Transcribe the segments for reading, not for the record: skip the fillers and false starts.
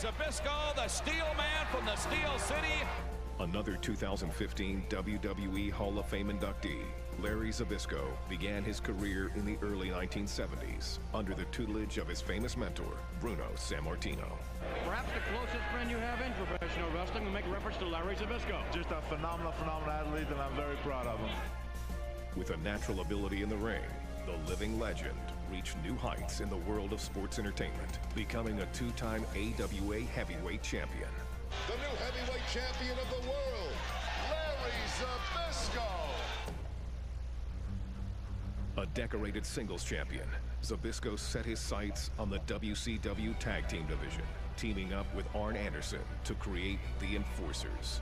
Zbyszko, the Steel Man from the Steel City. Another 2015 WWE Hall of Fame inductee, Larry Zbyszko began his career in the early 1970s under the tutelage of his famous mentor, Bruno Sammartino. Perhaps the closest friend you have in professional wrestling will make reference to Larry Zbyszko. Just a phenomenal athlete, and I'm very proud of him. With a natural ability in the ring, the living legend reached new heights in the world of sports entertainment, becoming a two-time AWA heavyweight champion. The new heavyweight champion of the world, Larry Zbyszko. A decorated singles champion, Zbyszko set his sights on the WCW Tag Team division, teaming up with Arn Anderson to create the Enforcers.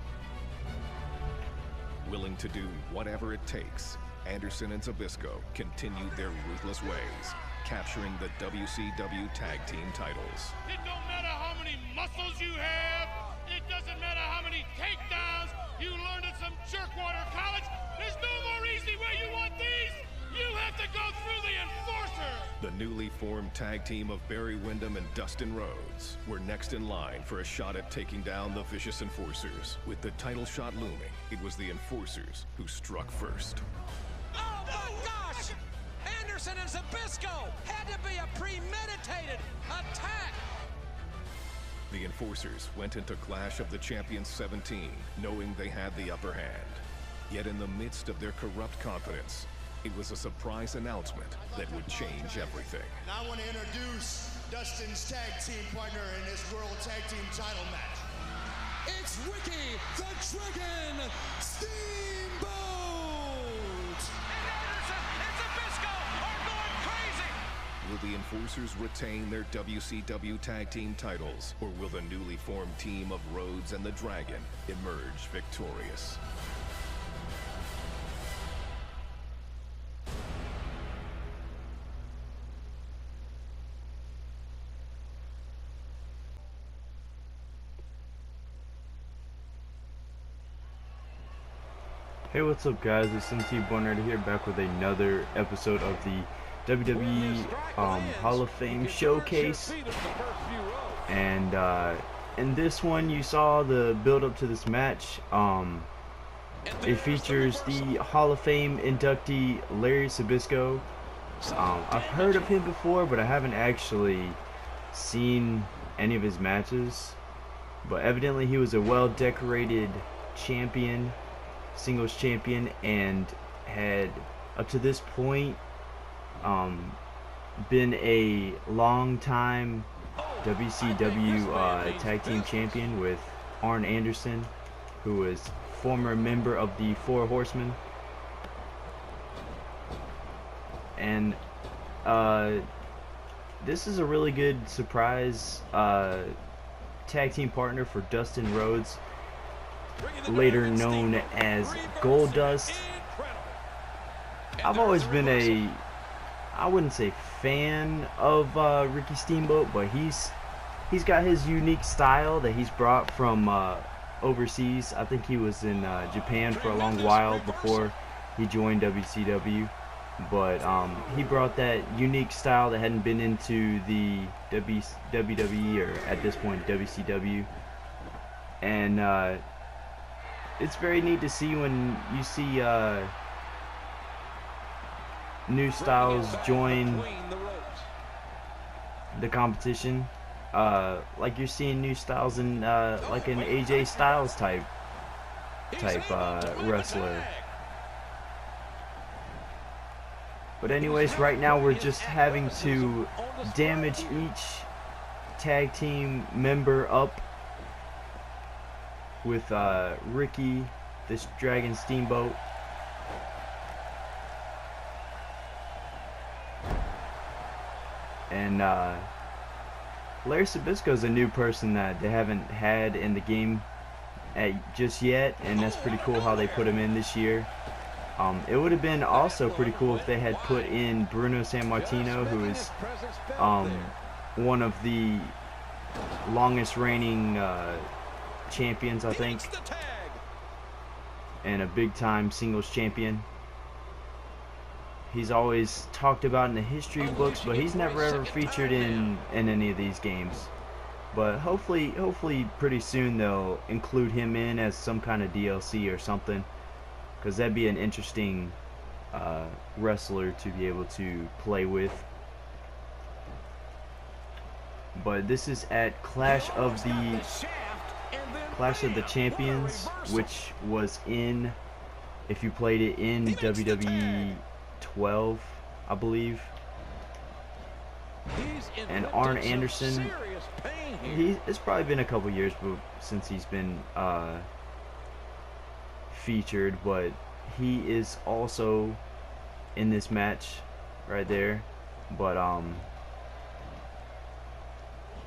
Willing to do whatever it takes, Anderson and Zbyszko continued their ruthless ways, capturing the WCW Tag Team titles. It don't matter how many muscles you have. It doesn't matter how many takedowns you learned at some jerkwater college. There's no more easy way you want these. You have to go through the Enforcer. The newly formed tag team of Barry Windham and Dustin Rhodes were next in line for a shot at taking down the vicious Enforcers. With the title shot looming, it was the Enforcers who struck first. Oh my gosh! Anderson and Zbyszko had to be a premeditated attack. The Enforcers went into Clash of the Champions 17, knowing they had the upper hand. Yet in the midst of their corrupt confidence, it was a surprise announcement that would change everything. And I want to introduce Dustin's tag team partner in this World Tag Team title match. It's Ricky the Dragon Steamboat! And Anderson and Zbyszko are going crazy. Will the Enforcers retain their WCW Tag Team titles, or will the newly formed team of Rhodes and the Dragon emerge victorious? Hey, what's up guys, it's NCBornReady here, back with another episode of the WWE Hall of Fame Showcase. And in this one you saw the build up to this match. It features the Hall of Fame inductee Larry Zbyszko. I've heard of him before, but I haven't actually seen any of his matches. But evidently he was a well-decorated champion, singles champion, and had up to this point been a long time WCW tag team champion with Arn Anderson, who was former member of the Four Horsemen. And this is a really good surprise tag team partner for Dustin Rhodes, later known as Goldust. I've always been I wouldn't say fan of Ricky Steamboat, but he's got his unique style that he's brought from overseas. I think he was in Japan for a long while before he joined WCW, but he brought that unique style that hadn't been into the WWE, or at this point WCW. And it's very neat to see when you see new styles join the competition. Like you're seeing new styles in like an AJ Styles type wrestler. But anyways, right now we're just having to damage each tag team member up with Ricky, this Dragon Steamboat. And Larry Zbyszko is a new person that they haven't had in the game just yet, and that's pretty cool how they put him in this year. It would have been also pretty cool if they had put in Bruno Sammartino, who is one of the longest reigning champions, I think, and a big time singles champion. He's always talked about in the history books, but he's never ever featured in any of these games. But hopefully pretty soon they'll include him in as some kind of DLC or something, because that'd be an interesting wrestler to be able to play with. But this is at Clash of the Champions, which was in, if you played it in WWE 12, I believe. And Arn Anderson, it's probably been a couple years since he's been featured, but he is also in this match right there. But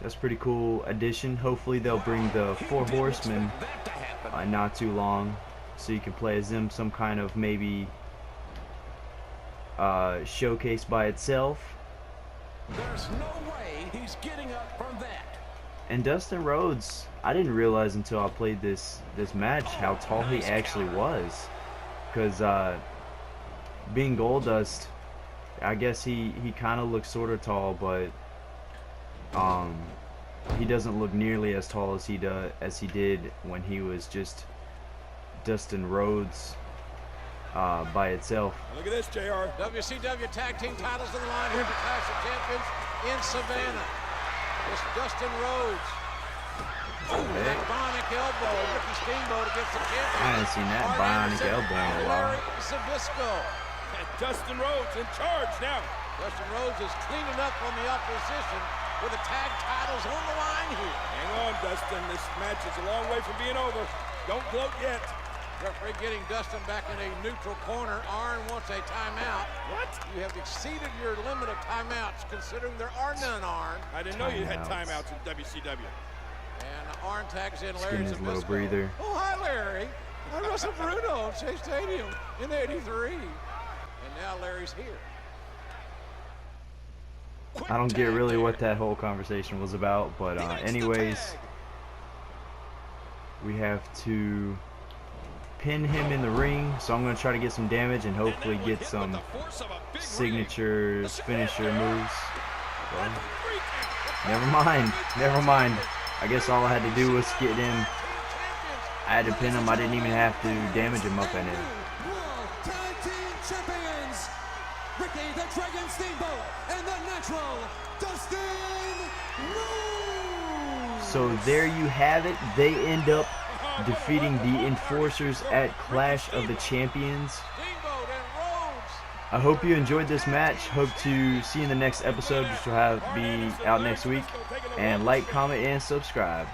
that's a pretty cool addition. Hopefully they'll bring the 4 Horsemen not too long, so you can play as them, some kind of maybe showcase by itself. There's no way he's getting up from that. And Dustin Rhodes, I didn't realize until I played this match how tall he actually was. Because being Goldust, I guess he kind of looks sort of tall, but he doesn't look nearly as tall as he did when he was just Dustin Rhodes by itself. Look at this, JR. WCW Tag Team titles on the line here for Clash of Champions in Savannah. It's Dustin Rhodes. That bionic elbow, Ricky Steamboat against the champion. I haven't seen that bionic elbow in a while. Zbyszko. And Dustin Rhodes in charge now. Dustin Rhodes is cleaning up on the opposition with the tag titles on the line here. Hang on, Dustin. This match is a long way from being over. Don't gloat yet. Referee getting Dustin back in a neutral corner. Arn wants a timeout. What? You have exceeded your limit of timeouts, considering there are none, Arn. I didn't know you had timeouts in WCW. And Arn tags in Larry His little Zbyszko. breather. Oh, hi, Larry. I wrestled Bruno at Shea Stadium in '83. And now Larry's here. I don't get really what that whole conversation was about, but anyways, we have to pin him in the ring, so I'm going to try to get some damage and hopefully get some signature finisher moves. So, never mind. I guess all I had to do was get him. I had to pin him. I didn't even have to damage him up in it. World Tag Team Champions, Ricky the Dragon Steamboat and the Natural, Dustin Rhodes. So there you have it. They end up defeating the Enforcers at Clash of the Champions. I hope you enjoyed this match. Hope to see you in the next episode, which will be out next week. And like, comment, and subscribe.